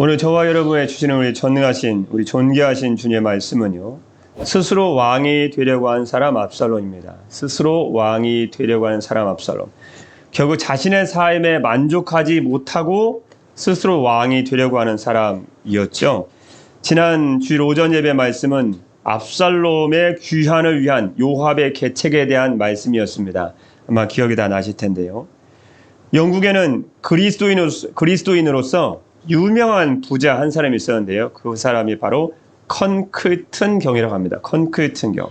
오늘 저와 여러분의 주시는 우리 전능하신, 우리 존귀하신 주님의 말씀은요, 스스로 왕이 되려고 한 사람 압살롬입니다. 스스로 왕이 되려고 하는 사람 압살롬. 결국 자신의 삶에 만족하지 못하고 스스로 왕이 되려고 하는 사람이었죠. 지난 주일 오전 예배 말씀은 압살롬의 귀환을 위한 요압의 계책에 대한 말씀이었습니다. 아마 기억이 다 나실 텐데요. 영국에는 그리스도인으로서 유명한 부자 한 사람이 있었는데요. 그 사람이 바로 컨클튼 경이라고 합니다. 컨클튼 경.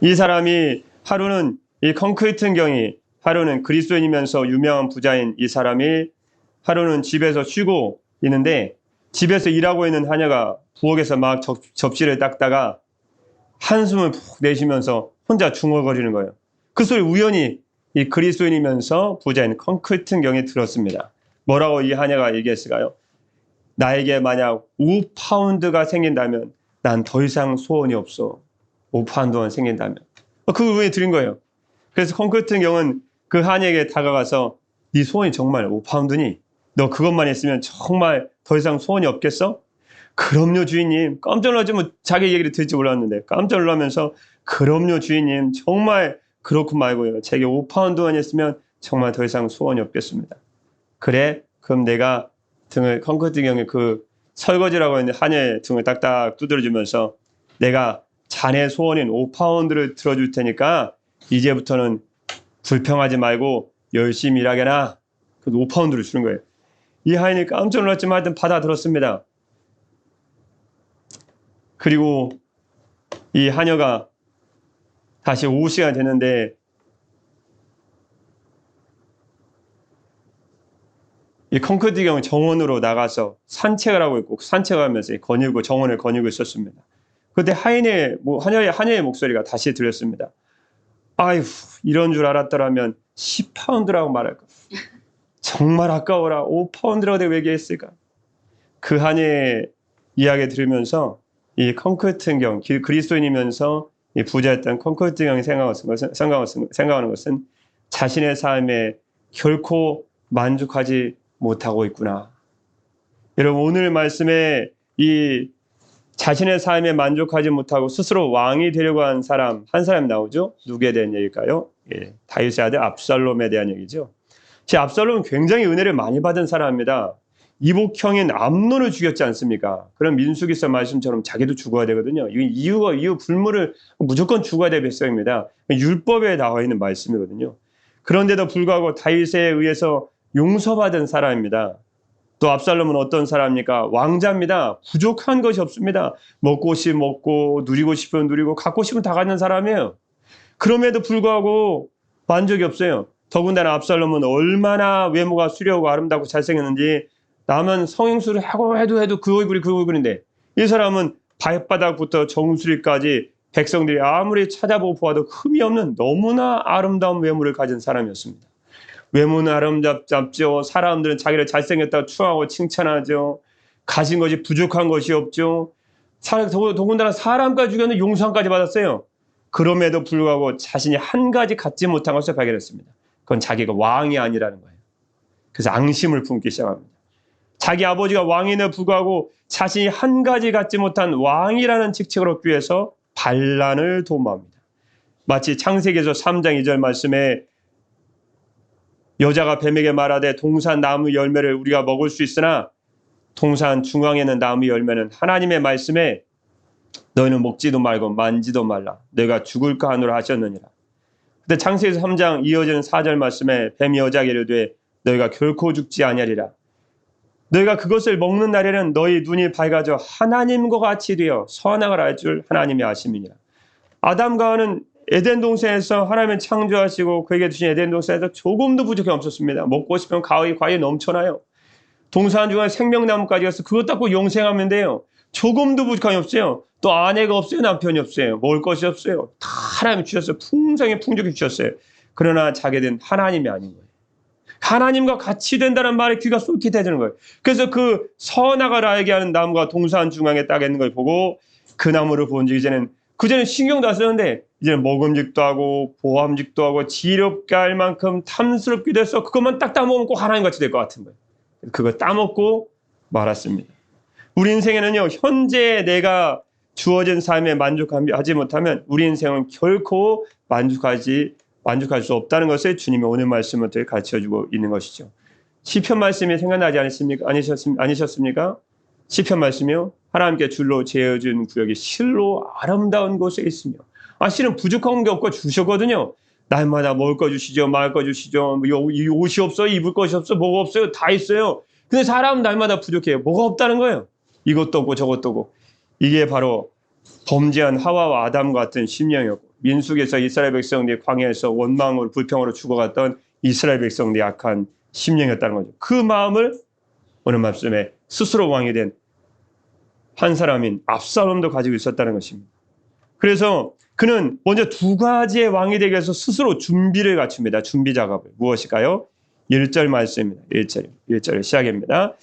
이 사람이 하루는 이 컨클튼 경이 하루는 그리스도인이면서 유명한 부자인 이 사람이 하루는 집에서 쉬고 있는데 집에서 일하고 있는 하녀가 부엌에서 막 접시를 닦다가 한숨을 푹 내쉬면서 혼자 중얼거리는 거예요. 그 소리 우연히 이 그리스도인이면서 부자인 컨클튼 경이 들었습니다. 뭐라고 이 하녀가 얘기했을까요? 나에게 만약 5파운드가 생긴다면 난 더 이상 소원이 없어. 5파운드만 생긴다면. 그 후에 들은 거예요. 그래서 컨클튼 경은 그 하녀에게 다가가서 네 소원이 정말 5파운드니? 너 그것만 있으면 정말 더 이상 소원이 없겠어? 그럼요 주인님. 깜짝 놀라지 뭐 자기 얘기를 들을지 몰랐는데 깜짝 놀라면서 그럼요 주인님. 정말 그렇고 말고요. 제게 5파운드만 있으면 정말 더 이상 소원이 없겠습니다. 그래? 그럼 내가 등을 컨클튼 경의 그 설거지라고 했는데 하녀의 등을 딱딱 두드려주면서 내가 자네 소원인 5파운드를 들어줄 테니까 이제부터는 불평하지 말고 열심히 일하게나. 그 5파운드를 주는 거예요. 이 하인이 깜짝 놀랐지만 하여튼 받아들었습니다. 그리고 이 하녀가 다시 오후 시간 됐는데 이 컨클튼 경은 정원으로 나가서 산책을 하고 있고 산책을 하면서 정원을 거닐고 있었습니다. 그때 하녀의 목소리가 다시 들렸습니다. 아휴, 이런 줄 알았더라면 10파운드라고 말할 것. 정말 아까워라. 5파운드라고 내가 얘기했을까? 그 하녀의 이야기 들으면서 이 컨클튼 경, 그리스도인이면서 이 부자였던 컨클튼 경이 생각하는 것은 자신의 삶에 결코 만족하지 못하고 있구나. 여러분 오늘 말씀에 이 자신의 삶에 만족하지 못하고 스스로 왕이 되려고 한 사람 한 사람 나오죠. 누구에 대한 얘기일까요? 예, 다윗의 아들 압살롬에 대한 얘기죠. 압살롬은 굉장히 은혜를 많이 받은 사람입니다. 이복형인 암논을 죽였지 않습니까? 그럼 민수기서 말씀처럼 자기도 죽어야 되거든요. 이유 불문을 무조건 죽어야 될 백성입니다. 율법에 나와 있는 말씀이거든요. 그런데도 불구하고 다윗에 의해서 용서받은 사람입니다. 또 압살롬은 어떤 사람입니까? 왕자입니다. 부족한 것이 없습니다. 먹고 싶으면 먹고 누리고 싶으면 누리고 갖고 싶으면 다 갖는 사람이에요. 그럼에도 불구하고 만족이 없어요. 더군다나 압살롬은 얼마나 외모가 수려하고 아름답고 잘생겼는지 남은 성형수를 하고 해도 그 얼굴인데 이 사람은 발바닥부터 정수리까지 백성들이 아무리 찾아보고 보아도 흠이 없는 너무나 아름다운 외모를 가진 사람이었습니다. 외모는 아름답죠. 사람들은 자기를 잘생겼다고 추앙하고 칭찬하죠. 가진 것이 부족한 것이 없죠. 더군다나 사람까지 죽였는 용서까지 받았어요. 그럼에도 불구하고 자신이 한 가지 갖지 못한 것을 발견했습니다. 그건 자기가 왕이 아니라는 거예요. 그래서 앙심을 품기 시작합니다. 자기 아버지가 왕임에도 불구하고 자신이 한 가지 갖지 못한 왕이라는 직책을 얻기 위해서 반란을 도모합니다. 마치 창세기에서 3장 2절 말씀에 여자가 뱀에게 말하되 동산 나무 열매를 우리가 먹을 수 있으나 동산 중앙에 있는 나무 열매는 하나님의 말씀에 너희는 먹지도 말고 만지도 말라. 내가 죽을까 하노라 하셨느니라. 근데 창세기에서 3장 이어지는 4절 말씀에 뱀이 여자에게 이르되 너희가 결코 죽지 아니하리라. 너희가 그것을 먹는 날에는 너희 눈이 밝아져 하나님과 같이 되어 선악을 알 줄 하나님이 아심이니라. 아담과 하와는 에덴 동산에서 하나님을 창조하시고 그에게 주신 에덴 동산에서 조금도 부족함이 없었습니다. 먹고 싶으면 과일이 넘쳐나요. 동산 중에 생명나무까지 가서 그것 닦고 영생하면 돼요. 조금도 부족함이 없어요. 또 아내가 없어요. 남편이 없어요. 먹을 것이 없어요. 다 하나님이 주셨어요. 풍성히 풍족히 주셨어요. 그러나 자기는 하나님이 아닌 거예요. 하나님과 같이 된다는 말에 귀가 쏠깃해지는 거예요. 그래서 그 선악을 알게 하는 나무가 동산 중앙에 딱 있는 걸 보고 그 나무를 본 지 그전엔 신경도 안 쓰는데 이제는 먹음직도 하고 보암직도 하고 지롭게 할 만큼 탐스럽기도 해서 그것만 딱 따먹으면 꼭 하나님같이 될 것 같은 거예요. 그거 따먹고 말았습니다. 우리 인생에는요, 현재 내가 주어진 삶에 만족하지 못하면 우리 인생은 결코 만족할 수 없다는 것을 주님이 오늘 말씀을 통해 가르쳐주고 있는 것이죠. 시편 말씀이 생각나지 아니셨습니까? 시편 말씀이요. 하나님께 줄로 재어준 구역이 실로 아름다운 곳에 있으며, 실은 부족한 게 없고 주셨거든요. 날마다 먹을 거 주시죠, 마을 거 주시죠. 옷이 없어요, 입을 것이 없어요, 뭐가 없어요, 다 있어요. 근데 사람은 날마다 부족해요. 뭐가 없다는 거예요. 이것도 없고 저것도 없고. 이게 바로 범죄한 하와와 아담 같은 심령이었고, 민수기에서 이스라엘 백성들이 광야에서 원망으로 불평으로 죽어갔던 이스라엘 백성들의 악한 심령이었다는 거죠. 그 마음을 오늘 말씀에 스스로 왕이 된 한 사람인 압살롬도 가지고 있었다는 것입니다. 그래서 그는 먼저 두 가지의 왕이 되기 위해서 스스로 준비를 갖춥니다. 준비 작업을. 무엇일까요? 1절 말씀입니다. 1절 시작입니다.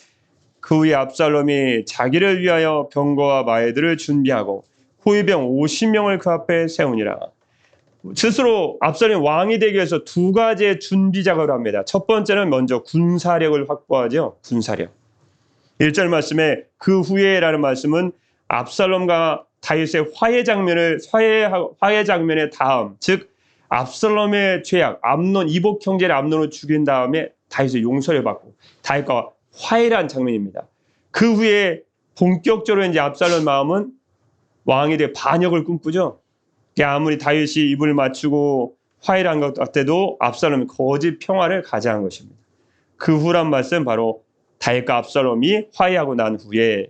그 후에 압살롬이 자기를 위하여 병거와 마애들을 준비하고 호위병 50명을 그 앞에 세우니라. 스스로 압살롬이 왕이 되기 위해서 두 가지의 준비 작업을 합니다. 첫 번째는 먼저 군사력을 확보하죠. 군사력. 1절 말씀에 그 후에라는 말씀은 압살롬과 다윗의 화해 장면의 다음, 즉 압살롬의 죄악, 이복 형제를 암논을 죽인 다음에 다윗의 용서를 받고 다윗과 화해란 장면입니다. 그 후에 본격적으로 이제 압살롬 마음은 왕에 대해 반역을 꿈꾸죠. 아무리 다윗이 입을 맞추고 화해를 한 것 같아도 압살롬이 거짓 평화를 가져간 것입니다. 그 후란 말씀 바로 다윗과 압살롬이 화해하고 난 후에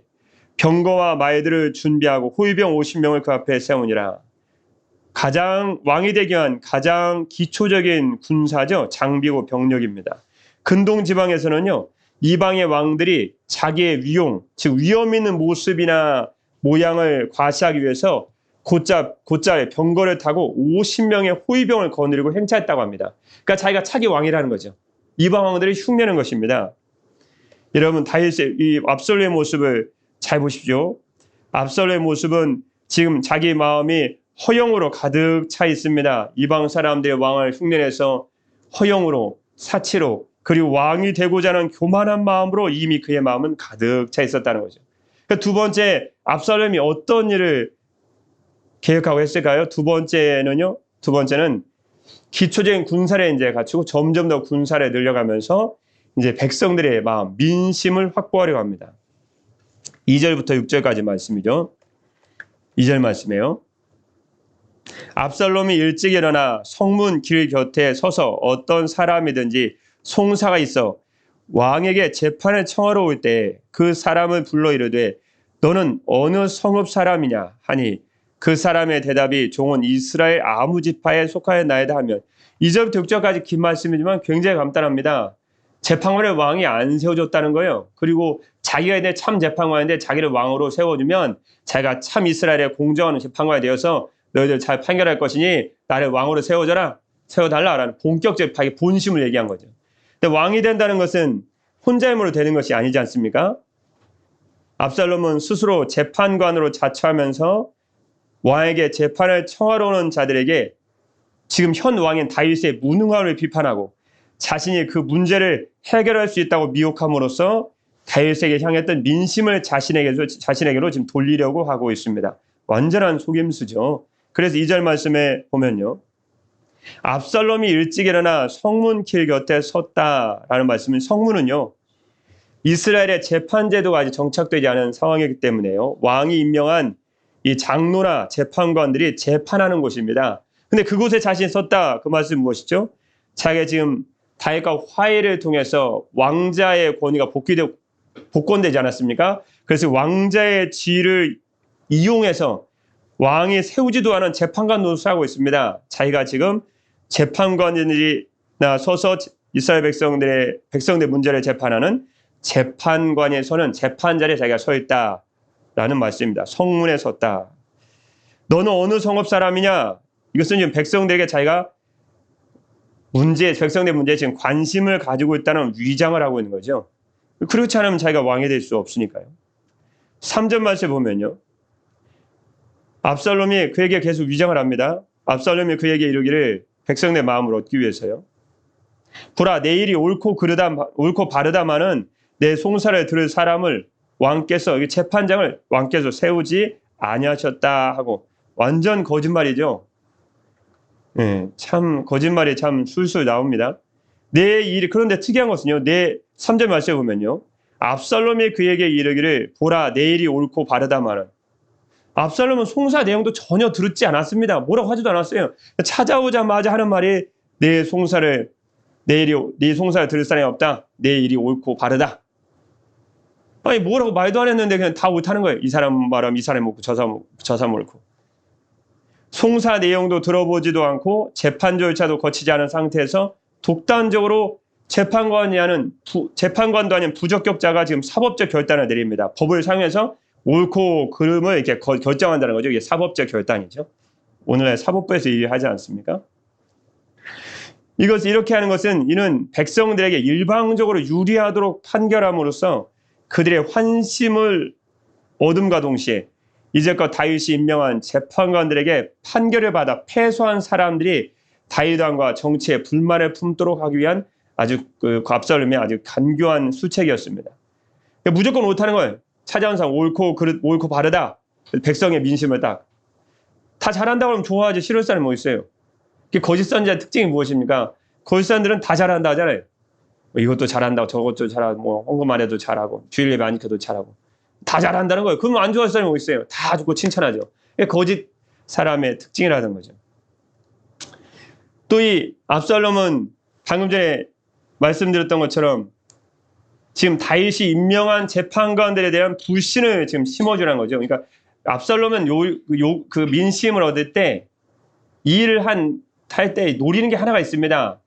병거와 마애들을 준비하고 호위병 50명을 그 앞에 세우니라. 가장 왕이 되기 위한 가장 기초적인 군사죠. 장비고 병력입니다. 근동 지방에서는요, 이방의 왕들이 자기의 위용, 즉 위험 있는 모습이나 모양을 과시하기 위해서 곧잘 병거를 타고 50명의 호위병을 거느리고 행차했다고 합니다. 그러니까 자기가 차기 왕이라는 거죠. 이방 왕들이 흉내는 것입니다. 여러분, 다윗의 이 압살롬의 모습을 잘 보십시오. 압살롬의 모습은 지금 자기 마음이 허영으로 가득 차 있습니다. 이방 사람들의 왕을 흉내내서 허영으로, 사치로, 그리고 왕이 되고자 하는 교만한 마음으로 이미 그의 마음은 가득 차 있었다는 거죠. 그러니까 두 번째, 압살롬이 어떤 일을 계획하고 했을까요? 두 번째는 기초적인 군사를 이제 갖추고 점점 더 군사를 늘려가면서 이제 백성들의 마음, 민심을 확보하려고 합니다. 2절부터 6절까지 말씀이죠. 2절 말씀이에요. 압살롬이 일찍 일어나 성문 길 곁에 서서 어떤 사람이든지 송사가 있어 왕에게 재판을 청하러 올 때 그 사람을 불러 이르되 너는 어느 성읍 사람이냐 하니 그 사람의 대답이 종은 이스라엘 아무 지파에 속하였나이다 하면 2절부터 6절까지 긴 말씀이지만 굉장히 간단합니다. 재판관을 왕이 안 세워줬다는 거예요. 그리고 자기가 이제 참 재판관인데 자기를 왕으로 세워주면 자기가 참 이스라엘의 공정한 재판관이 되어서 너희들 잘 판결할 것이니 나를 왕으로 세워달라라는 본격적 자기 본심을 얘기한 거죠. 근데 왕이 된다는 것은 혼자 힘으로 되는 것이 아니지 않습니까? 압살롬은 스스로 재판관으로 자처하면서 왕에게 재판을 청하러 오는 자들에게 지금 현 왕인 다윗의 무능함을 비판하고 자신이 그 문제를 해결할 수 있다고 미혹함으로써 다윗에게 향했던 민심을 자신에게로 지금 돌리려고 하고 있습니다. 완전한 속임수죠. 그래서 2절 말씀에 보면요. 압살롬이 일찍 일어나 성문 길 곁에 섰다라는 말씀은 성문은요. 이스라엘의 재판 제도가 아직 정착되지 않은 상황이기 때문에요. 왕이 임명한 이 장로나 재판관들이 재판하는 곳입니다. 근데 그곳에 자신이 섰다. 그 말씀은 무엇이죠? 자기가 지금 다윗과 화해를 통해서 왕자의 권위가 복권되지 않았습니까? 그래서 왕자의 지위를 이용해서 왕이 세우지도 않은 재판관 노릇을 하고 있습니다. 자기가 지금 재판관들이나 서서 이스라엘 백성들의 문제를 재판하는 재판관에 서는 재판 자리에 자기가 서 있다라는 말씀입니다. 성문에 섰다. 너는 어느 성읍 사람이냐? 이것은 지금 백성들에게 자기가 백성들 문제에 지금 관심을 가지고 있다는 위장을 하고 있는 거죠. 그렇지 않으면 자기가 왕이 될 수 없으니까요. 3절 말씀에 보면요. 압살롬이 그에게 계속 위장을 합니다. 압살롬이 그에게 이르기를 백성의 마음을 얻기 위해서요. 보라, 내 일이 옳고 바르다마는 내 송사를 들을 사람을 왕께서 이 재판장을 왕께서 세우지 아니하셨다 하고 완전 거짓말이죠. 예, 참 거짓말이 참 술술 나옵니다. 그런데 특이한 것은요. 3절 말씀에 보면요. 압살롬이 그에게 이르기를 보라 내 일이 옳고 바르다마는 압살롬은 송사 내용도 전혀 듣지 않았습니다. 뭐라고 하지도 않았어요. 찾아오자마자 하는 말이 네 송사를 들을 사람이 없다. 내 일이 옳고 바르다. 아니 뭐라고 말도 안 했는데 그냥 다 못하는 거예요. 이 사람 말하면 이 사람 옳고 저 사람 옳고. 송사 내용도 들어보지도 않고 재판 절차도 거치지 않은 상태에서 독단적으로 재판관도 아닌 부적격자가 지금 사법적 결단을 내립니다. 법을 상해서 옳고 그름을 이렇게 결정한다는 거죠. 이게 사법적 결단이죠. 오늘날 사법부에서 일하지 않습니까? 이렇게 하는 것은 이는 백성들에게 일방적으로 유리하도록 판결함으로써 그들의 환심을 얻음과 동시에 이제껏 다윗이 임명한 재판관들에게 판결을 받아 패소한 사람들이 다윗 왕과 정치에 불만을 품도록 하기 위한 아주 압살롬의 아주 간교한 수책이었습니다. 무조건 옳다는 거예요. 찾아온 사람 옳고 바르다. 백성의 민심을 다 잘한다고 하면 좋아하지 싫을 사람이 뭐 있어요. 거짓 선지자의 특징이 무엇입니까? 거짓 선지자들은 다 잘한다 하잖아요. 이것도 잘한다고 저것도 잘하고 헌금 안 해도 잘하고 주일 예배 안 지켜도 잘하고 다 잘한다는 거예요. 그러면 안 좋아할 사람이 뭐 있어요. 다 좋고 칭찬하죠. 거짓 사람의 특징이라는 거죠. 또 이 압살롬은 방금 전에 말씀드렸던 것처럼 지금 다윗이 임명한 재판관들에 대한 불신을 지금 심어주라는 거죠. 그러니까 압살롬은 그 민심을 얻을 때 이 일을 할 때 노리는 게 하나가 있습니다.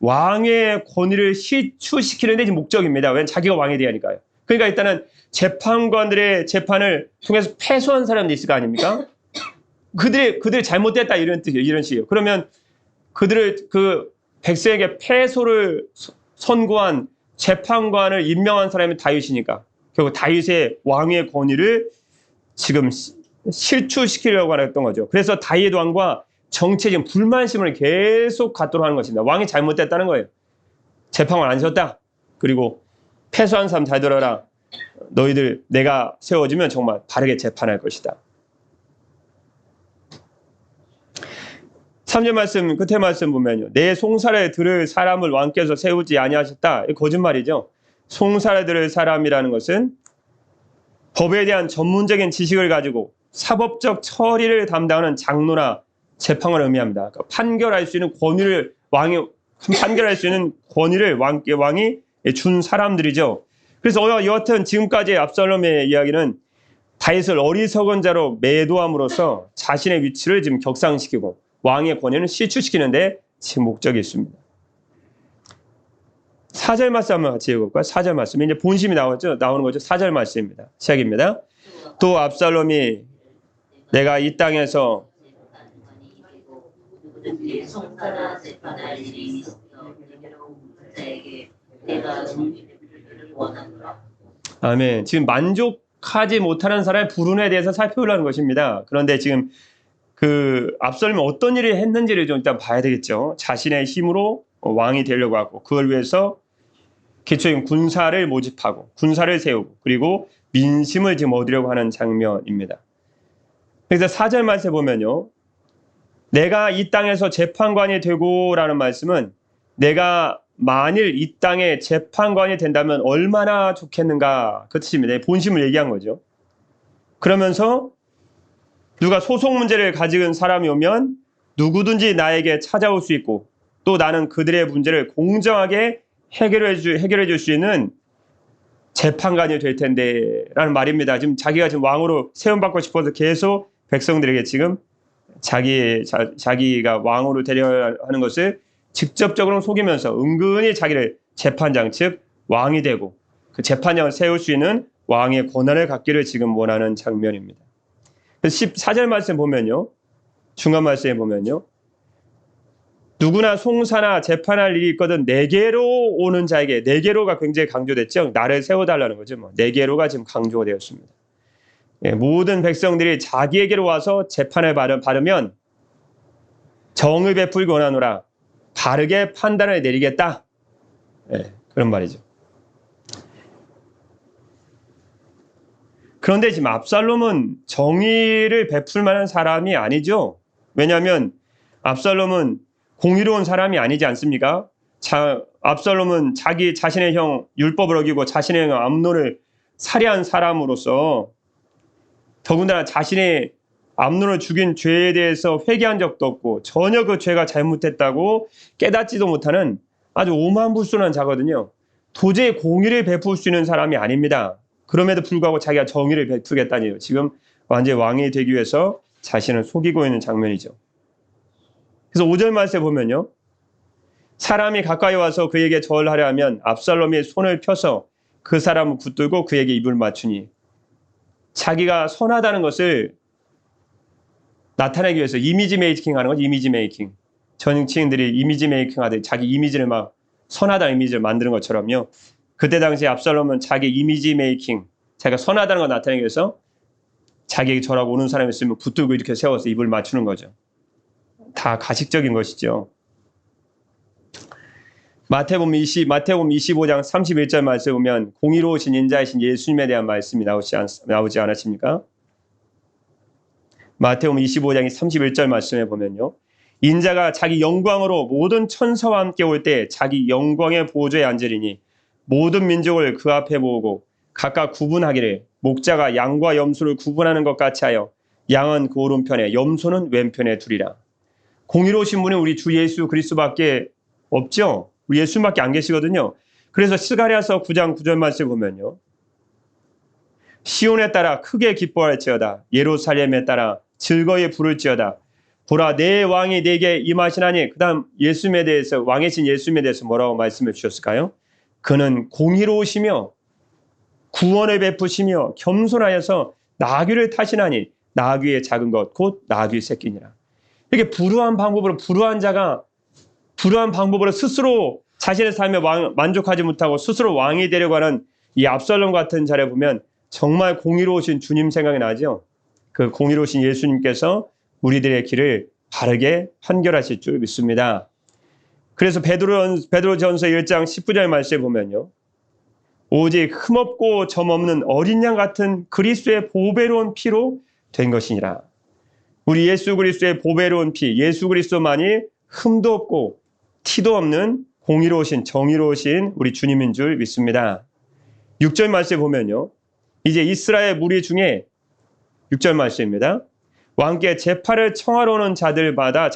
왕의 권위를 실추시키는 데 지금 목적입니다. 왜냐하면 자기가 왕에 대하니까요. 그러니까 일단은 재판관들의 재판을 통해서 패소한 사람들이 있을 거 아닙니까? 그들이 잘못됐다 이런 뜻이에요. 이런 식이에요. 그러면 그 백성에게 패소를 선고한 재판관을 임명한 사람이 다윗이니까 결국 다윗의 왕의 권위를 지금 실추시키려고 했던 거죠. 그래서 다윗 왕과 정치에 지금 불만심을 계속 갖도록 하는 것입니다. 왕이 잘못됐다는 거예요. 재판관 안 셨다. 그리고 패소한 사람 잘 들어라. 너희들 내가 세워주면 정말 바르게 재판할 것이다. 3절 말씀, 끝에 말씀 보면요. 내 송사를 들을 사람을 왕께서 세우지 아니하셨다. 거짓말이죠. 송사를 들을 사람이라는 것은 법에 대한 전문적인 지식을 가지고 사법적 처리를 담당하는 장로나 재판관을 의미합니다. 그러니까 판결할 수 있는 권위를 왕이 준 사람들이죠. 그래서 여하튼 지금까지의 압살롬의 이야기는 다윗을 어리석은 자로 매도함으로써 자신의 위치를 지금 격상시키고 왕의 권위는 실추시키는데 지금 목적이 있습니다. 4절 말씀 한번 같이 읽어볼까요? 4절 말씀. 이제 본심이 나오는 거죠. 4절 말씀입니다. 시작입니다. 또 압살롬이 내가 이 땅에서 아멘. 지금 만족하지 못하는 사람의 불운에 대해서 살펴보려는 것입니다. 그런데 지금 압살롬이 어떤 일을 했는지를 좀 일단 봐야 되겠죠. 자신의 힘으로 왕이 되려고 하고 그걸 위해서 기초적인 군사를 모집하고 군사를 세우고 그리고 민심을 지금 얻으려고 하는 장면입니다. 그래서 4절 말씀에 보면요. 내가 이 땅에서 재판관이 되고라는 말씀은 내가 만일 이 땅에 재판관이 된다면 얼마나 좋겠는가 그 뜻입니다. 본심을 얘기한 거죠. 그러면서 누가 소송 문제를 가진 사람이 오면 누구든지 나에게 찾아올 수 있고 또 나는 그들의 문제를 공정하게 해결해 줄 수 있는 재판관이 될 텐데 라는 말입니다. 지금 자기가 지금 왕으로 세움받고 싶어서 계속 백성들에게 지금 자기가 왕으로 되려 하는 것을 직접적으로 속이면서 은근히 자기를 재판장 즉 왕이 되고 그 재판장을 세울 수 있는 왕의 권한을 갖기를 지금 원하는 장면입니다. 14절 말씀 보면요. 중간 말씀에 보면요. 누구나 송사나 재판할 일이 있거든 내게로 오는 자에게 내게로가 굉장히 강조됐죠. 나를 세워달라는 거죠. 내게로가 지금 강조가 되었습니다. 모든 백성들이 자기에게로 와서 재판을 받으면 정을 베풀기 원하노라 바르게 판단을 내리겠다. 그런 말이죠. 그런데 지금 압살롬은 정의를 베풀 만한 사람이 아니죠. 왜냐하면 압살롬은 공의로운 사람이 아니지 않습니까? 압살롬은 자신의 형 율법을 어기고 자신의 형 암논을 살해한 사람으로서, 더군다나 자신의 암논을 죽인 죄에 대해서 회개한 적도 없고 전혀 그 죄가 잘못했다고 깨닫지도 못하는 아주 오만불순한 자거든요. 도저히 공의를 베풀 수 있는 사람이 아닙니다. 그럼에도 불구하고 자기가 정의를 베풀겠다니요. 지금 완전히 왕이 되기 위해서 자신을 속이고 있는 장면이죠. 그래서 5절 말씀에 보면요, 사람이 가까이 와서 그에게 절하려 하면 압살롬이 손을 펴서 그 사람을 붙들고 그에게 입을 맞추니, 자기가 선하다는 것을 나타내기 위해서 이미지 메이킹 하는 거죠. 이미지 메이킹. 정치인들이 이미지 메이킹 하듯 자기 이미지를 막 선하다는 이미지를 만드는 것처럼요. 그때 당시 압살롬은 자기 이미지 메이킹, 자기가 선하다는 걸 나타내기 위해서 자기에게 절하고 오는 사람이 있으면 붙들고 이렇게 세워서 입을 맞추는 거죠. 다 가식적인 것이죠. 마태복음 25장 31절 말씀에 보면 공의로우신 인자이신 예수님에 대한 말씀이 나오지 않으십니까? 마태복음 25장의 31절 말씀에 보면요, 인자가 자기 영광으로 모든 천사와 함께 올 때 자기 영광의 보좌에 앉으리니 모든 민족을 그 앞에 모으고 각각 구분하기를 목자가 양과 염소를 구분하는 것 같이 하여 양은 그 오른편에 염소는 왼편에 두리라. 공의로우신 분이 우리 주 예수 그리스도밖에 없죠. 우리 예수님밖에 안 계시거든요. 그래서 스가랴서 9장 9절 말씀 보면요, 시온에 따라 크게 기뻐할지어다 예루살렘에 따라 즐거이 부를지어다. 보라 내 왕이 내게 임하시나니. 그 다음 예수님에 대해서, 왕이신 예수님에 대해서 뭐라고 말씀해 주셨을까요? 그는 공의로우시며 구원을 베푸시며 겸손하여서 나귀를 타시나니 나귀의 작은 것 곧 나귀 새끼니라. 이렇게 불우한 방법으로 스스로 자신의 삶에 만족하지 못하고 스스로 왕이 되려고 하는 이 압살롬 같은 자를 보면 정말 공의로우신 주님 생각이 나죠. 그 공의로우신 예수님께서 우리들의 길을 바르게 판결하실 줄 믿습니다. 그래서 베드로전서 1장 19절 말씀에 보면요, 오직 흠없고 점없는 어린 양 같은 그리스도의 보배로운 피로 된 것이니라. 우리 예수 그리스도의 보배로운 피, 예수 그리스도만이 흠도 없고 티도 없는 공의로우신 정의로우신 우리 주님인 줄 믿습니다. 6절 말씀에 보면요, 이제 이스라엘 무리 중에 6절 말씀입니다. 왕께 재판을 청하러 오는 자들마다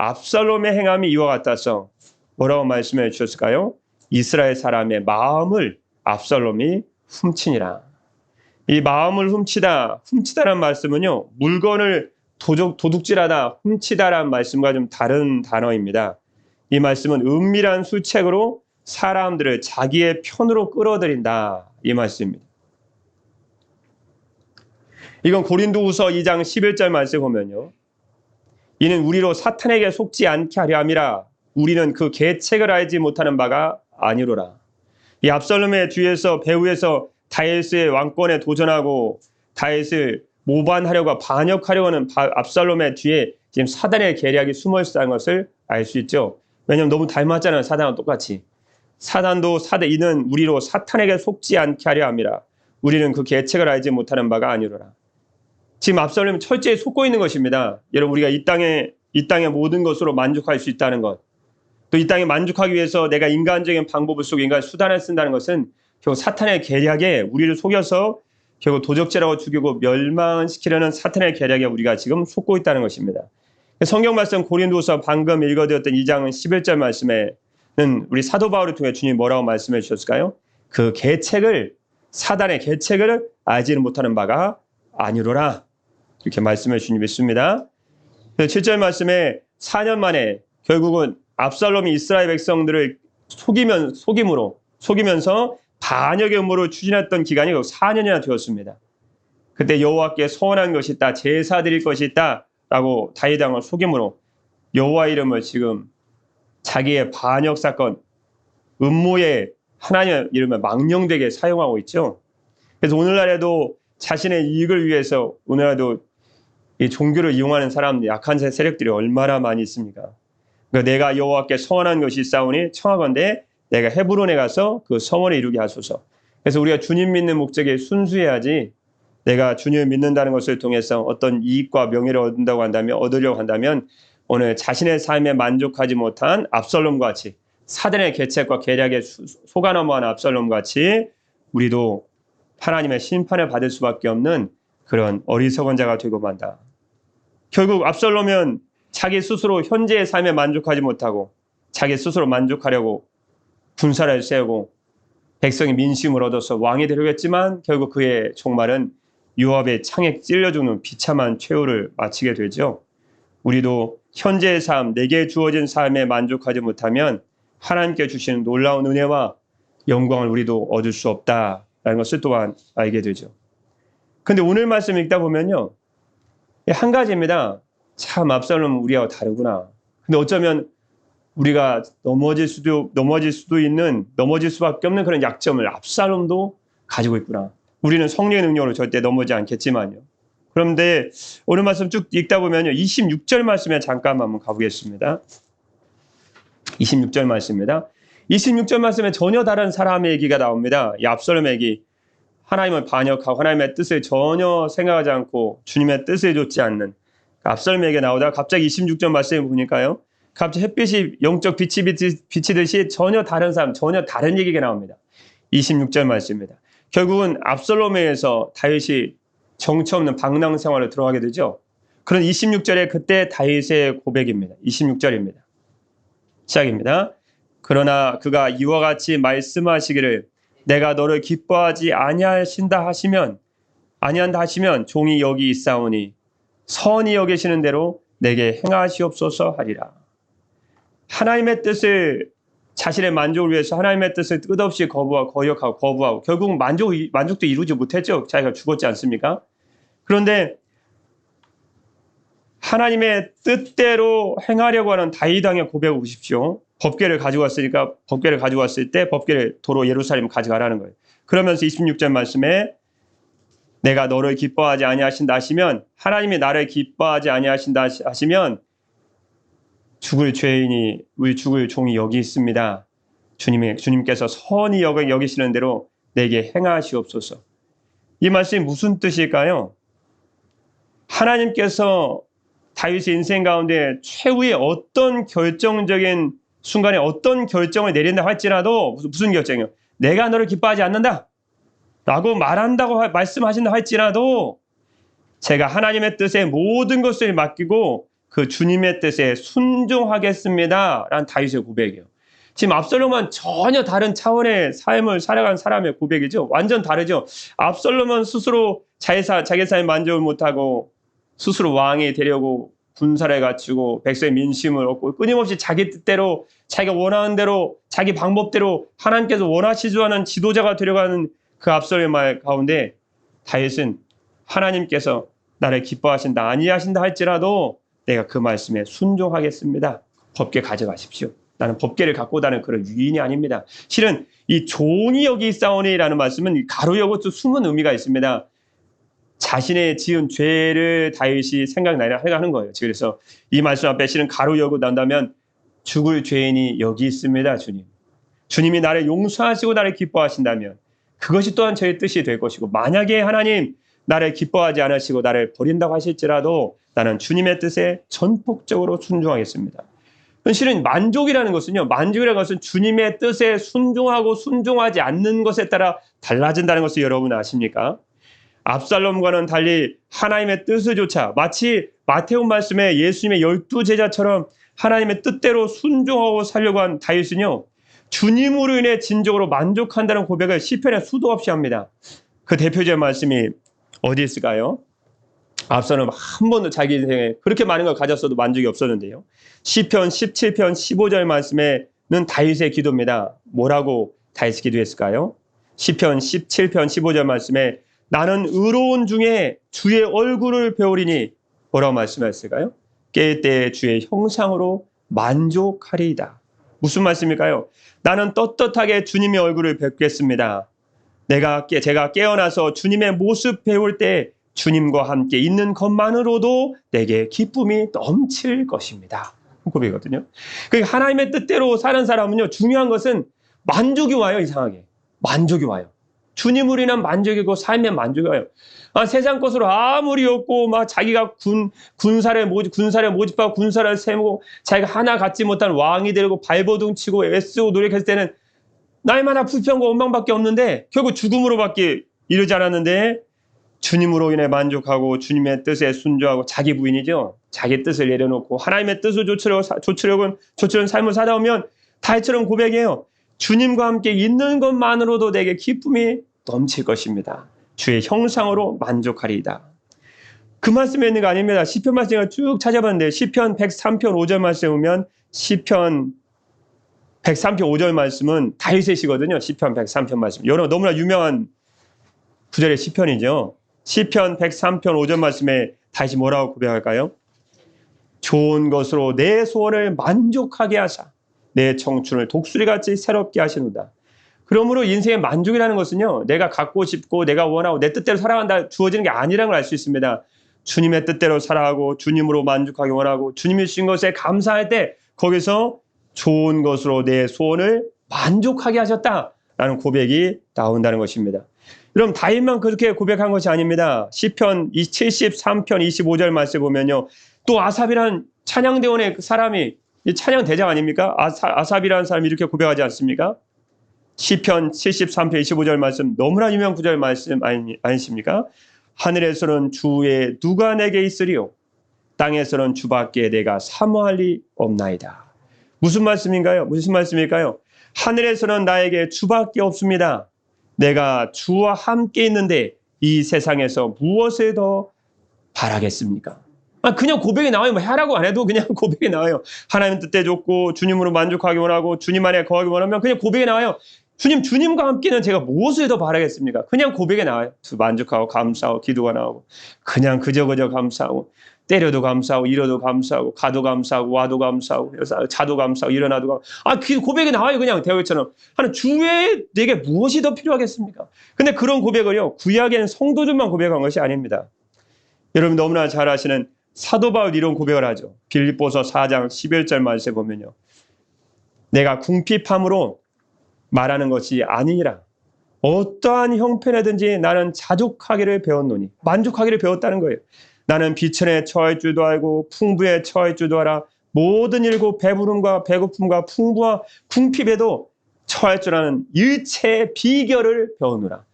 압살롬의 행함이 이와 같아서 뭐라고 말씀해 주셨을까요? 이스라엘 사람의 마음을 압살롬이 훔치니라. 이 마음을 훔치다라는 말씀은요, 물건을 도둑질하다, 훔치다라는 말씀과 좀 다른 단어입니다. 이 말씀은 은밀한 수책으로 사람들을 자기의 편으로 끌어들인다, 이 말씀입니다. 이건 고린도후서 2장 11절 말씀 보면요, 이는 우리로 사탄에게 속지 않게 하려 함이라. 우리는 그 계책을 알지 못하는 바가 아니로라. 이 압살롬의 뒤에서 배후에서 다윗의 왕권에 도전하고 다윗을 모반하려고 반역하려고 하는 압살롬의 뒤에 지금 사단의 계략이 숨어 있다는 것을 알 수 있죠. 왜냐하면 너무 닮았잖아요. 사단과 똑같이. 이는 우리로 사탄에게 속지 않게 하려 함이라. 우리는 그 계책을 알지 못하는 바가 아니로라. 지금 압살롬은 철저히 속고 있는 것입니다. 여러분, 우리가 이 땅의 모든 것으로 만족할 수 있다는 것, 또 이 땅에 만족하기 위해서 내가 인간적인 방법을 쓰고 인간 수단을 쓴다는 것은 결국 사탄의 계략에 우리를 속여서 결국 도적질하고 죽이고 멸망시키려는 사탄의 계략에 우리가 지금 속고 있다는 것입니다. 성경 말씀 고린도서 방금 읽어드렸던 2장 11절 말씀에는 우리 사도 바울을 통해 주님이 뭐라고 말씀해 주셨을까요? 그 사단의 계책을 알지는 못하는 바가 아니로라, 이렇게 말씀해 주님 믿습니다. 7절 말씀에 4년 만에 결국은 압살롬이 이스라엘 백성들을 속이면서 반역의 음모를 추진했던 기간이 4년이나 되었습니다. 그때 여호와께 서원한 것이 있다, 제사 드릴 것이 있다 라고 다윗 왕을 속임으로 여호와 이름을 지금 자기의 반역 사건, 음모의 하나님의 이름을 망령되게 사용하고 있죠. 그래서 오늘날에도 자신의 이익을 위해서 오늘날에도 이 종교를 이용하는 사람, 약한 세력들이 얼마나 많이 있습니까? 그러니까 내가 여호와께 서원한 것이 있사오니 청하건대 내가 헤브론에 가서 그 서원을 이루게 하소서. 그래서 우리가 주님 믿는 목적에 순수해야지 내가 주님을 믿는다는 것을 통해서 어떤 이익과 명예를 얻으려고 한다면 오늘 자신의 삶에 만족하지 못한 압살롬과 같이 사단의 계책과 계략에 속아 넘어간 압살롬과 같이 우리도 하나님의 심판을 받을 수밖에 없는 그런 어리석은 자가 되고 만다. 결국 압살롬은 자기 스스로 현재의 삶에 만족하지 못하고 자기 스스로 만족하려고 군사를 세우고 백성의 민심을 얻어서 왕이 되려고 했지만 결국 그의 종말은 요압의 창에 찔려 죽는 비참한 최후를 마치게 되죠. 우리도 현재의 삶, 내게 주어진 삶에 만족하지 못하면 하나님께 주시는 놀라운 은혜와 영광을 우리도 얻을 수 없다라는 것을 또한 알게 되죠. 근데 오늘 말씀 읽다 보면요. 한 가지입니다. 참 압살롬은 우리하고 다르구나. 근데 어쩌면 우리가 넘어질 수밖에 없는 그런 약점을 압살롬도 가지고 있구나. 우리는 성령의 능력으로 절대 넘어지 않겠지만요. 그런데 오늘 말씀 쭉 읽다 보면요. 26절 말씀에 잠깐 한번 가보겠습니다. 26절 말씀입니다. 26절 말씀에 전혀 다른 사람의 얘기가 나옵니다. 이 압살롬의 얘기. 하나님을 반역하고 하나님의 뜻을 전혀 생각하지 않고 주님의 뜻을 좇지 않는 압살롬의 얘기가 나오다가 갑자기 26절 말씀에 보니까요. 갑자기 햇빛이 영적 빛이 비치듯이 전혀 다른 사람, 전혀 다른 얘기가 나옵니다. 26절 말씀입니다. 결국은 압살롬에 의해서 다윗이 정처 없는 방랑 생활을 들어가게 되죠. 그런 26절에 그때 다윗의 고백입니다. 26절입니다. 시작입니다. 그러나 그가 이와 같이 말씀하시기를 내가 너를 기뻐하지 아니한다 하시면 종이 여기 있사오니 선히 여기시는 대로 내게 행하시옵소서 하리라. 하나님의 뜻을 자신의 만족을 위해서 하나님의 뜻을 끝없이 거역하고 결국 만족도 이루지 못했죠. 자기가 죽었지 않습니까? 그런데 하나님의 뜻대로 행하려고 하는 다윗 왕의 고백을 보십시오. 법궤를 가지고 왔을 때 법궤를 도로 예루살렘 가져가라는 거예요. 그러면서 26절 말씀에 내가 너를 기뻐하지 아니하신다 하시면 하나님이 나를 기뻐하지 아니하신다 하시면 죽을 죄인이 우리 죽을 종이 여기 있습니다. 주님께서 선히 여기시는 대로 내게 행하시옵소서. 이 말씀이 무슨 뜻일까요? 하나님께서 다윗의 인생 가운데 최후의 어떤 결정적인 순간에 어떤 결정을 내린다 할지라도 무슨 결정이요? 내가 너를 기뻐하지 않는다 라고 말씀하신다 할지라도 제가 하나님의 뜻에 모든 것을 맡기고 그 주님의 뜻에 순종하겠습니다 라는 다윗의 고백이에요. 지금 압살롬은 전혀 다른 차원의 삶을 살아간 사람의 고백이죠. 완전 다르죠. 압살롬은 스스로 자기 삶에 만족을 못하고 스스로 왕이 되려고 군사를 갖추고 백성의 민심을 얻고 끊임없이 자기 뜻대로 자기가 원하는 대로 자기 방법대로 하나님께서 원하시지 않은 지도자가 되려가는 그 압살롬의 말 가운데 다윗은 하나님께서 나를 기뻐하신다 아니하신다 할지라도 내가 그 말씀에 순종하겠습니다. 법궤 가져가십시오. 나는 법궤를 갖고 다니는 그런 유인이 아닙니다. 실은 이 종이 여기 있사오니라는 말씀은 가로열고 또 숨은 의미가 있습니다. 자신의 지은 죄를 다윗이 생각나게 하는 거예요. 그래서 이 말씀 앞에 실은 가로 열고 난다면 죽을 죄인이 여기 있습니다. 주님이 나를 용서하시고 나를 기뻐하신다면 그것이 또한 저의 뜻이 될 것이고 만약에 하나님 나를 기뻐하지 않으시고 나를 버린다고 하실지라도 나는 주님의 뜻에 전폭적으로 순종하겠습니다. 실은 만족이라는 것은 주님의 뜻에 순종하고 순종하지 않는 것에 따라 달라진다는 것을 여러분 아십니까? 압살롬과는 달리 하나님의 뜻을조차 마치 마태복 말씀에 예수님의 12제자처럼 하나님의 뜻대로 순종하고 살려고 한 다윗은요. 주님으로 인해 진정으로 만족한다는 고백을 시편에 수도 없이 합니다. 그 대표적인 말씀이 어디 있을까요? 압살롬은 한 번도 자기 인생에 그렇게 많은 걸 가졌어도 만족이 없었는데요. 시편 17편 15절 말씀에는 다윗의 기도입니다. 뭐라고 다윗이 기도했을까요? 시편 17편 15절 말씀에 나는 의로운 중에 주의 얼굴을 배우리니 뭐라고 말씀하셨을까요? 깰 때에 주의 형상으로 만족하리이다. 무슨 말씀일까요? 나는 떳떳하게 주님의 얼굴을 뵙겠습니다. 제가 깨어나서 주님의 모습 배울 때 주님과 함께 있는 것만으로도 내게 기쁨이 넘칠 것입니다. 고백이거든요. 하나님의 뜻대로 사는 사람은요, 중요한 것은 만족이 와요, 이상하게. 만족이 와요. 주님으로 인한 만족이고 삶의 만족이에요. 세상 것으로 아무리 없고 막 자기가 군사를 모집하고 군사를 세우고 자기가 하나 갖지 못한 왕이 되고 발버둥 치고 애쓰고 노력했을 때는 날마다 불평과 원망밖에 없는데 결국 죽음으로밖에 이르지 않았는데, 주님으로 인해 만족하고 주님의 뜻에 순종하고 자기 부인이죠. 자기 뜻을 내려놓고 하나님의 뜻을 조치려는 삶을 살다 보면 다윗처럼 고백해요. 주님과 함께 있는 것만으로도 내게 기쁨이 넘칠 것입니다. 주의 형상으로 만족하리이다. 그 말씀에 있는 거 아닙니다. 시편 말씀을 쭉 찾아봤는데 시편 103편 5절 말씀에 보면 시편 103편 5절 말씀은 다윗의 시거든요. 시편 103편 말씀. 여러분 너무나 유명한 구절의 시편이죠. 시편 103편 5절 말씀에 다시 뭐라고 고백할까요? 좋은 것으로 내 소원을 만족하게 하사 내 청춘을 독수리같이 새롭게 하시는다. 그러므로 인생의 만족이라는 것은요, 내가 갖고 싶고 내가 원하고 내 뜻대로 살아간다 주어지는 게 아니라는 걸 알 수 있습니다. 주님의 뜻대로 살아가고 주님으로 만족하기 원하고 주님이 주신 것에 감사할 때 거기서 좋은 것으로 내 소원을 만족하게 하셨다라는 고백이 나온다는 것입니다. 여러분 다윗만 그렇게 고백한 것이 아닙니다. 시편 73편 25절 말씀 보면요, 또 아삽이라는 찬양대원의 그 사람이, 찬양 대장 아닙니까? 아삽이라는 사람이 이렇게 고백하지 않습니까? 시편 73편 25절 말씀, 너무나 유명한 구절 말씀 아니십니까? 하늘에서는 주의 누가 내게 있으리요, 땅에서는 주밖에 내가 사모할 리 없나이다. 무슨 말씀인가요? 무슨 말씀일까요? 하늘에서는 나에게 주밖에 없습니다. 내가 주와 함께 있는데 이 세상에서 무엇을 더 바라겠습니까? 그냥 고백이 나와요. 뭐 하라고 안 해도 그냥 고백이 나와요. 하나님 뜻대 좋고 주님으로 만족하기 원하고 주님 안에 거하기 원하면 그냥 고백이 나와요. 주님과 함께는 제가 무엇을 더 바라겠습니까? 그냥 고백이 나와요. 만족하고 감사하고 기도가 나오고 그냥 그저 감사하고 때려도 감사하고 이러도 감사하고 가도 감사하고 와도 감사하고 자도 감사하고 일어나도 감사하고 고백이 나와요. 그냥 대화처럼. 하는 주에 내게 무엇이 더 필요하겠습니까? 근데 그런 고백을요, 구약에는 성도들만 고백한 것이 아닙니다. 여러분 너무나 잘 아시는 사도 바울 이런 고백을 하죠. 빌립보서 4장 11절 말씀에 보면요, 내가 궁핍함으로 말하는 것이 아니니라 어떠한 형편에든지 나는 자족하기를 배웠노니, 만족하기를 배웠다는 거예요. 나는 비천에 처할 줄도 알고 풍부에 처할 줄도 알아 모든 일고 배부름과 배고픔과 풍부와 궁핍에도 처할 줄 아는 일체의 비결을 배우노라.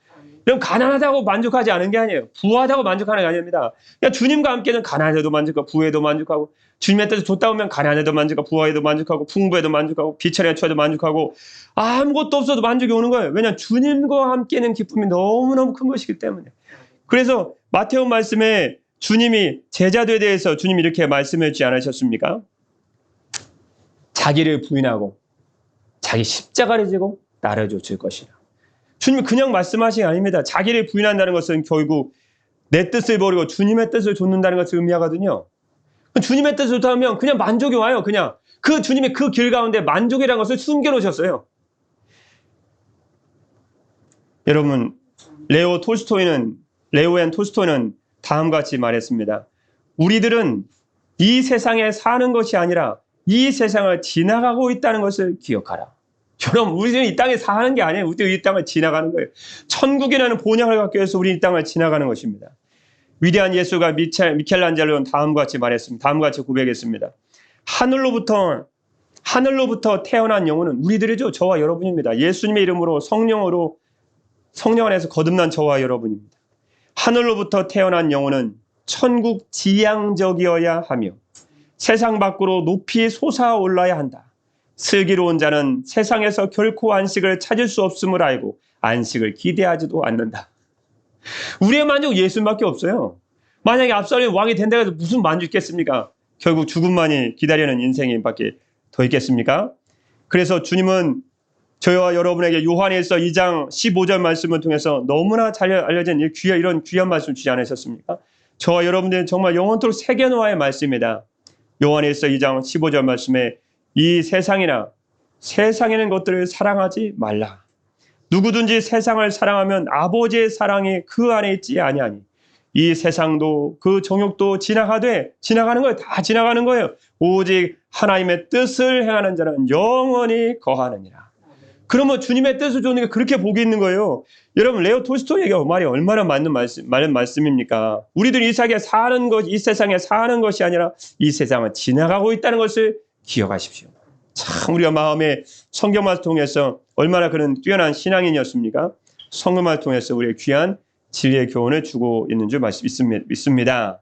그럼 가난하다고 만족하지 않은 게 아니에요. 부하다고 만족하는 게 아닙니다. 그냥 주님과 함께는 가난해도 만족하고 부에도 만족하고 주님의 뜻을 줬다 보면 가난해도 만족하고 부하에도 만족하고 풍부에도 만족하고 비천에 처해도 만족하고 아무것도 없어도 만족이 오는 거예요. 왜냐하면 주님과 함께는 기쁨이 너무너무 큰 것이기 때문에. 그래서 마태오 말씀에 주님이 제자들에 대해서 주님이 이렇게 말씀해 주지 않으셨습니까? 자기를 부인하고 자기 십자가를 지고 나를 쫓을 것이라. 주님이 그냥 말씀하신 게 아닙니다. 자기를 부인한다는 것은 결국 내 뜻을 버리고 주님의 뜻을 좇는다는 것을 의미하거든요. 주님의 뜻을 좋다면 그냥 만족이 와요. 그냥 그 주님이 그 길 가운데 만족이라는 것을 숨겨놓으셨어요. 여러분 레오 앤 톨스토이는 다음과 같이 말했습니다. 우리들은 이 세상에 사는 것이 아니라 이 세상을 지나가고 있다는 것을 기억하라. 여러분 우리는 이 땅에 사는 게 아니에요. 우리는 이 땅을 지나가는 거예요. 천국이라는 본향을 갖기 위해서 우리 이 땅을 지나가는 것입니다. 위대한 예술가 미켈란젤로는 다음과 같이 말했습니다. 다음과 같이 고백했습니다. 하늘로부터 태어난 영혼은 우리들이죠. 저와 여러분입니다. 예수님의 이름으로 성령 안에서 거듭난 저와 여러분입니다. 하늘로부터 태어난 영혼은 천국 지향적이어야 하며 세상 밖으로 높이 솟아올라야 한다. 슬기로운 자는 세상에서 결코 안식을 찾을 수 없음을 알고 안식을 기대하지도 않는다. 우리의 만족 예수님밖에 없어요. 만약에 압살롬이 왕이 된다고 해서 무슨 만족 있겠습니까? 결국 죽음만이 기다리는 인생이 밖에 더 있겠습니까? 그래서 주님은 저와 여러분에게 요한일서 2장 15절 말씀을 통해서 너무나 잘 알려진 이런 귀한 말씀을 주지 않으셨습니까? 저와 여러분들은 정말 영원토록 새겨놓아야 할 말씀입니다. 요한일서 2장 15절 말씀에 이 세상에는 것들을 사랑하지 말라. 누구든지 세상을 사랑하면 아버지의 사랑이 그 안에 있지 아니하니 이 세상도 그 정욕도 지나가는 거예요. 다 지나가는 거예요. 오직 하나님의 뜻을 행하는 자는 영원히 거하느니라. 그러면 주님의 뜻을 쫓는 게 그렇게 복이 있는 거예요. 여러분, 레오 톨스토이가 말이 얼마나 맞는 말씀입니까? 우리들 이 세상에 사는 것, 이 세상에 사는 것이 아니라 이 세상은 지나가고 있다는 것을 기억하십시오. 참 우리가 마음에 성경을 통해서 얼마나 그런 뛰어난 신앙인이었습니까? 성경을 통해서 우리의 귀한 진리의 교훈을 주고 있는 줄 믿습니다.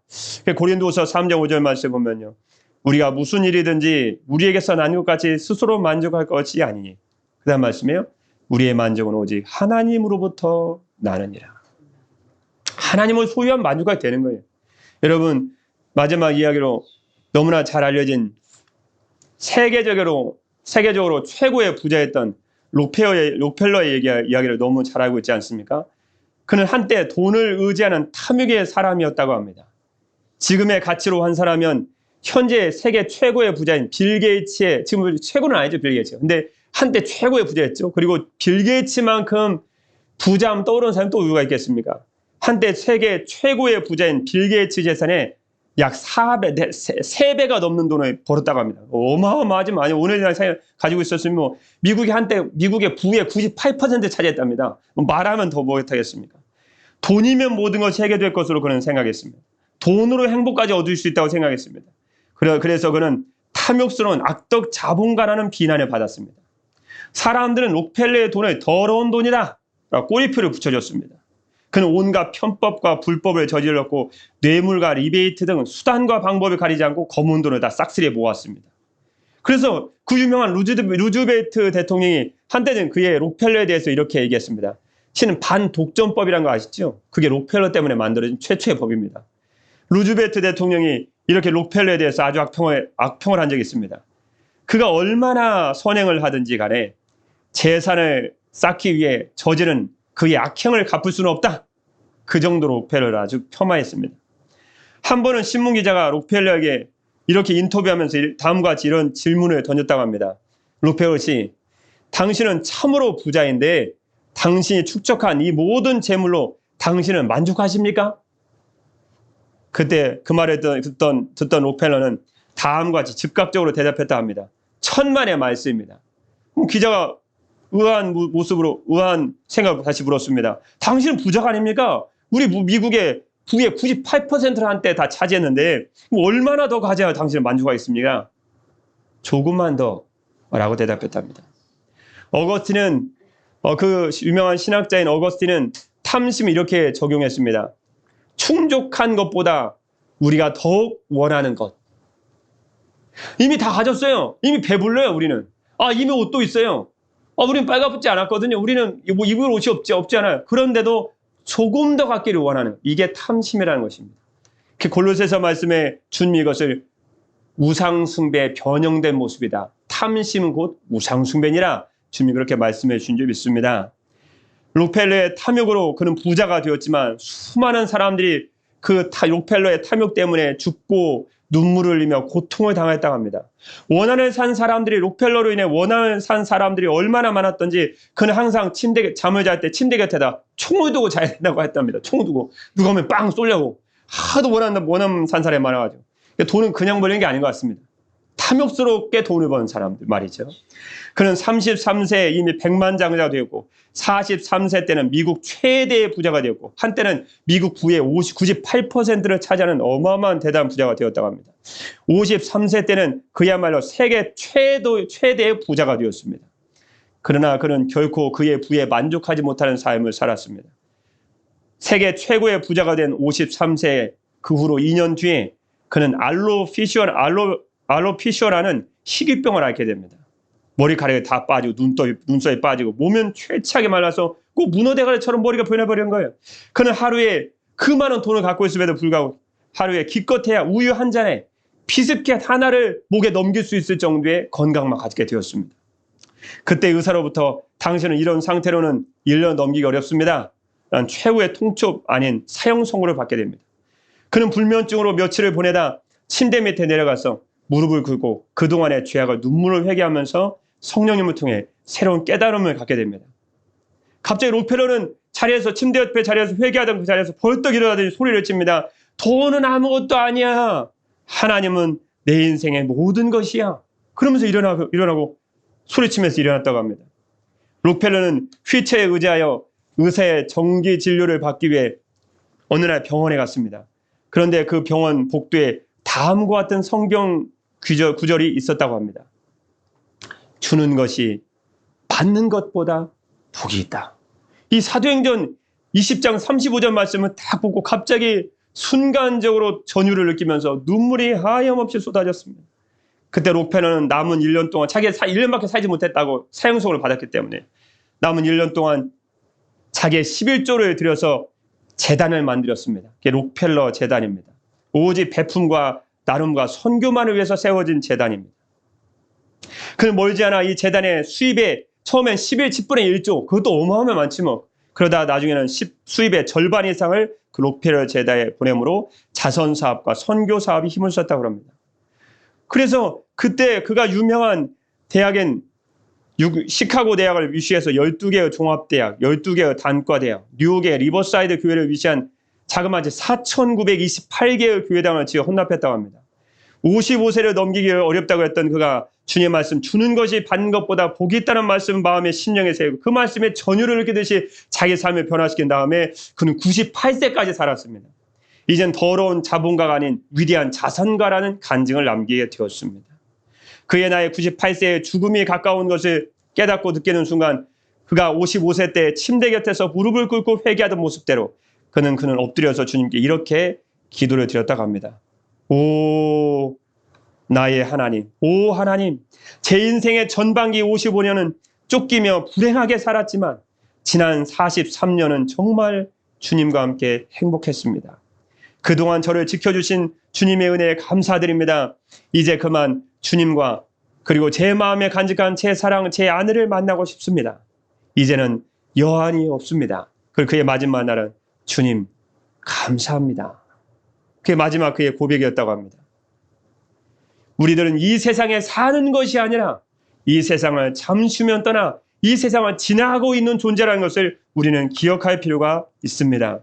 고린도서 3장 5절 말씀 보면요. 우리가 무슨 일이든지 우리에게서 난 것 같이 스스로 만족할 것이 아니니. 그 다음 말씀이에요. 우리의 만족은 오직 하나님으로부터 나느니라. 하나님을 소유한 만족이 되는 거예요. 여러분, 마지막 이야기로 너무나 잘 알려진 세계적으로 최고의 부자였던 록펠러의 이야기를 너무 잘 알고 있지 않습니까? 그는 한때 돈을 의지하는 탐욕의 사람이었다고 합니다. 지금의 가치로 환산하면 현재 세계 최고의 부자인 빌 게이츠의, 지금 최고는 아니죠, 빌 게이츠. 근데 한때 최고의 부자였죠. 그리고 빌 게이츠만큼 부자하면 떠오르는 사람이 또 누가 있겠습니까? 한때 세계 최고의 부자인 빌 게이츠 재산의 약 3배가 넘는 돈을 벌었다고 합니다. 어마어마하지 많이 오늘날 가지고 있었으면 뭐 미국의 부의 98% 차지했답니다. 말하면 더 못하겠습니까? 돈이면 모든 것이 해결될 것으로 그는 생각했습니다. 돈으로 행복까지 얻을 수 있다고 생각했습니다. 그래서 그는 탐욕스러운 악덕 자본가라는 비난을 받았습니다. 사람들은 록펠러의 돈을 더러운 돈이다 라고 꼬리표를 붙여줬습니다. 그는 온갖 편법과 불법을 저질렀고 뇌물과 리베이트 등 수단과 방법을 가리지 않고 검은 돈을 다 싹쓸이에 모았습니다. 그래서 그 유명한 루즈벨트 대통령이 한때는 그의 록펠러에 대해서 이렇게 얘기했습니다. 신은 반독점법이라는 거 아시죠? 그게 록펠러 때문에 만들어진 최초의 법입니다. 루즈벨트 대통령이 이렇게 록펠러에 대해서 아주 악평을 한 적이 있습니다. 그가 얼마나 선행을 하든지 간에 재산을 쌓기 위해 저지른 그의 악행을 갚을 수는 없다. 그 정도로 록펠러를 아주 폄하했습니다. 한 번은 신문기자가 록펠러에게 이렇게 인터뷰하면서 다음과 같이 이런 질문을 던졌다고 합니다. 록펠러 씨, 당신은 참으로 부자인데 당신이 축적한 이 모든 재물로 당신은 만족하십니까? 그때 그 말을 듣던 록펠러는 다음과 같이 즉각적으로 대답했다 합니다. 천만의 말씀입니다. 기자가 의아한 생각으로 다시 물었습니다. 당신은 부자가 아닙니까? 우리 미국의 부의 98%를 한때 다 차지했는데 얼마나 더 가져야 당신은 만족하겠습니까? 조금만 더 라고 대답했답니다. 그 유명한 신학자인 어거스틴은 탐심을 이렇게 적용했습니다. 충족한 것보다 우리가 더욱 원하는 것. 이미 다 가졌어요. 이미 배불러요, 우리는. 이미 옷도 있어요. 우리는 빨갛지 않았거든요. 우리는 뭐 입을 옷이 없지 않아요. 그런데도 조금 더 갖기를 원하는, 이게 탐심이라는 것입니다. 골로새서 말씀에 주님이 이것을 우상숭배에 변형된 모습이다. 탐심은 곧 우상숭배니라 주님이 그렇게 말씀해 주신 줄 믿습니다. 록펠러의 탐욕으로 그는 부자가 되었지만 수많은 사람들이 그 록펠러의 탐욕 때문에 죽고 눈물을 흘리며 고통을 당했다고 합니다. 원한을 산 사람들이 록펠러로 인해 원한을 산 사람들이 얼마나 많았던지 그는 항상 잠을 잘 때 침대 곁에다 총을 두고 자야 된다고 했답니다. 총을 두고 누가 오면 빵 쏘려고. 하도 원한 산 사람이 많아가지고. 돈은 그냥 버리는 게 아닌 것 같습니다. 탐욕스럽게 돈을 버는 사람들 말이죠. 그는 33세에 이미 백만장자가 되었고 43세 때는 미국 최대의 부자가 되었고 한때는 미국 부의 98%를 차지하는 어마어마한 대단한 부자가 되었다고 합니다. 53세 때는 그야말로 세계 최대의 부자가 되었습니다. 그러나 그는 결코 그의 부에 만족하지 못하는 삶을 살았습니다. 세계 최고의 부자가 된 53세 그 후로 2년 뒤에 그는 알로피셔라는 희귀병을 앓게 됩니다. 머리카락이 다 빠지고 눈썹이 빠지고 몸은 최치하게 말라서 꼭 문어대가리처럼 머리가 변해버린 거예요. 그는 하루에 그 많은 돈을 갖고 있음에도 불구하고 하루에 기껏해야 우유 한 잔에 비스킷 하나를 목에 넘길 수 있을 정도의 건강만 가지게 되었습니다. 그때 의사로부터 당신은 이런 상태로는 1년 넘기기 어렵습니다. 라는 최후의 통첩 아닌 사형 선고를 받게 됩니다. 그는 불면증으로 며칠을 보내다 침대 밑에 내려가서 무릎을 꿇고 그동안의 죄악을 눈물을 회개하면서 성령님을 통해 새로운 깨달음을 갖게 됩니다. 갑자기 록펠러는 침대 옆에 자리에서 회개하던 그 자리에서 벌떡 일어나더니 소리를 칩니다. 돈은 아무것도 아니야. 하나님은 내 인생의 모든 것이야. 그러면서 일어나고 소리치면서 일어났다고 합니다. 록펠러는 휠체어에 의지하여 의사의 정기 진료를 받기 위해 어느 날 병원에 갔습니다. 그런데 그 병원 복도에 다음과 같은 성경 구절이 있었다고 합니다. 주는 것이 받는 것보다 복이 있다. 이 사도행전 20장 35절 말씀을 딱 보고 갑자기 순간적으로 전율을 느끼면서 눈물이 하염없이 쏟아졌습니다. 그때 록펠러는 남은 1년 동안 자기가 1년밖에 살지 못했다고 사형선고를 받았기 때문에 남은 1년 동안 자기의 11조를 들여서 재단을 만들었습니다. 그게 록펠러 재단입니다. 오직 베품과 나눔과 선교만을 위해서 세워진 재단입니다. 그 멀지 않아 이 재단의 수입에 처음엔 10분의 1조, 그것도 어마어마하게 많지 뭐. 그러다 나중에는 수입의 절반 이상을 그 록펠러 재단에 보내므로 자선 사업과 선교 사업이 힘을 썼다고 합니다. 그래서 그때 그가 유명한 대학인 시카고 대학을 위시해서 12개의 종합대학, 12개의 단과대학, 뉴욕의 리버사이드 교회를 위시한 자그마치 4,928개의 교회당을 지어 헌납했다고 합니다. 55세를 넘기기 어렵다고 했던 그가 주님의 말씀, 주는 것이 받는 것보다 복이 있다는 말씀 마음에 심령에 새기고 그 말씀에 전율을 느끼듯이 자기 삶을 변화시킨 다음에 그는 98세까지 살았습니다. 이젠 더러운 자본가가 아닌 위대한 자선가라는 간증을 남기게 되었습니다. 그의 나이 98세의 죽음이 가까운 것을 깨닫고 느끼는 순간 그가 55세 때 침대 곁에서 무릎을 꿇고 회개하던 모습대로 그는 엎드려서 주님께 이렇게 기도를 드렸다고 합니다. 오 나의 하나님, 오 하나님, 제 인생의 전반기 55년은 쫓기며 불행하게 살았지만 지난 43년은 정말 주님과 함께 행복했습니다. 그동안 저를 지켜주신 주님의 은혜에 감사드립니다. 이제 그만 주님과 그리고 제 마음에 간직한 제 사랑, 제 아내를 만나고 싶습니다. 이제는 여한이 없습니다. 그리고 그의 마지막 날은 주님 감사합니다. 그의 마지막 그의 고백이었다고 합니다. 우리들은 이 세상에 사는 것이 아니라 이 세상을 잠시면 떠나 이 세상을 지나가고 있는 존재라는 것을 우리는 기억할 필요가 있습니다.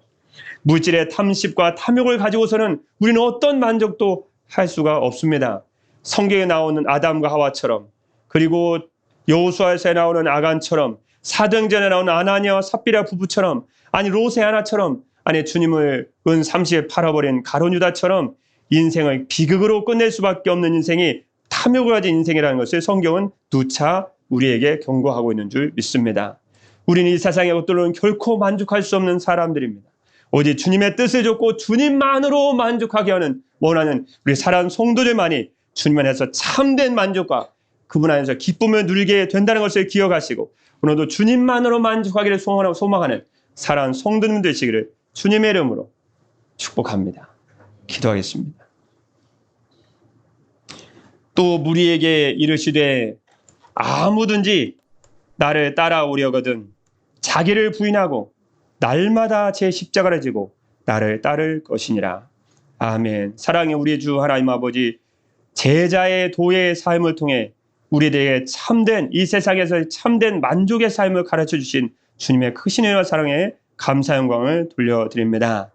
물질의 탐심과 탐욕을 가지고서는 우리는 어떤 만족도 할 수가 없습니다. 성경에 나오는 아담과 하와처럼, 그리고 여호수아에서 나오는 아간처럼, 사도행전에 나오는 아나니아와 삽비라 부부처럼, 아니 롯의 아나처럼, 아니 주님을 은 30에 팔아버린 가룟 유다처럼 인생을 비극으로 끝낼 수밖에 없는 인생이 탐욕을 가진 인생이라는 것을 성경은 누차 우리에게 경고하고 있는 줄 믿습니다. 우리는 이 세상의 것들로는 결코 만족할 수 없는 사람들입니다. 오직 주님의 뜻을 좇고 주님만으로 만족하게 하는 원하는 우리 사랑하는 성도들만이 주님 안에서 참된 만족과 그분 안에서 기쁨을 누리게 된다는 것을 기억하시고 오늘도 주님만으로 만족하기를 소원하고 소망하는 사랑하는 성도님 되시기를 주님의 이름으로 축복합니다. 기도하겠습니다. 또 무리에게 이르시되 아무든지 나를 따라오려거든 자기를 부인하고 날마다 제 십자가를 지고 나를 따를 것이니라. 아멘. 사랑의 우리 주 하나님 아버지, 제자의 도의 삶을 통해 우리들에게 참된 이 세상에서 참된 만족의 삶을 가르쳐 주신 주님의 크신 은혜와 사랑에 감사 영광을 돌려드립니다.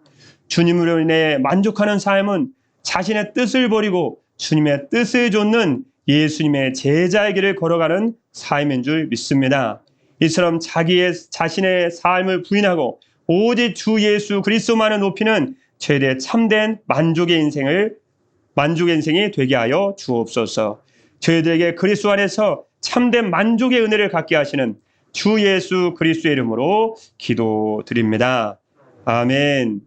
주님으로 인해 만족하는 삶은 자신의 뜻을 버리고 주님의 뜻을 좇는 예수님의 제자의 길을 걸어가는 삶인 줄 믿습니다. 이처럼 자신의 삶을 부인하고 오직 주 예수 그리스도만을 높이는 최대 참된 만족의 인생이 되게 하여 주옵소서. 저희들에게 그리스도 안에서 참된 만족의 은혜를 갖게 하시는 주 예수 그리스도의 이름으로 기도드립니다. 아멘.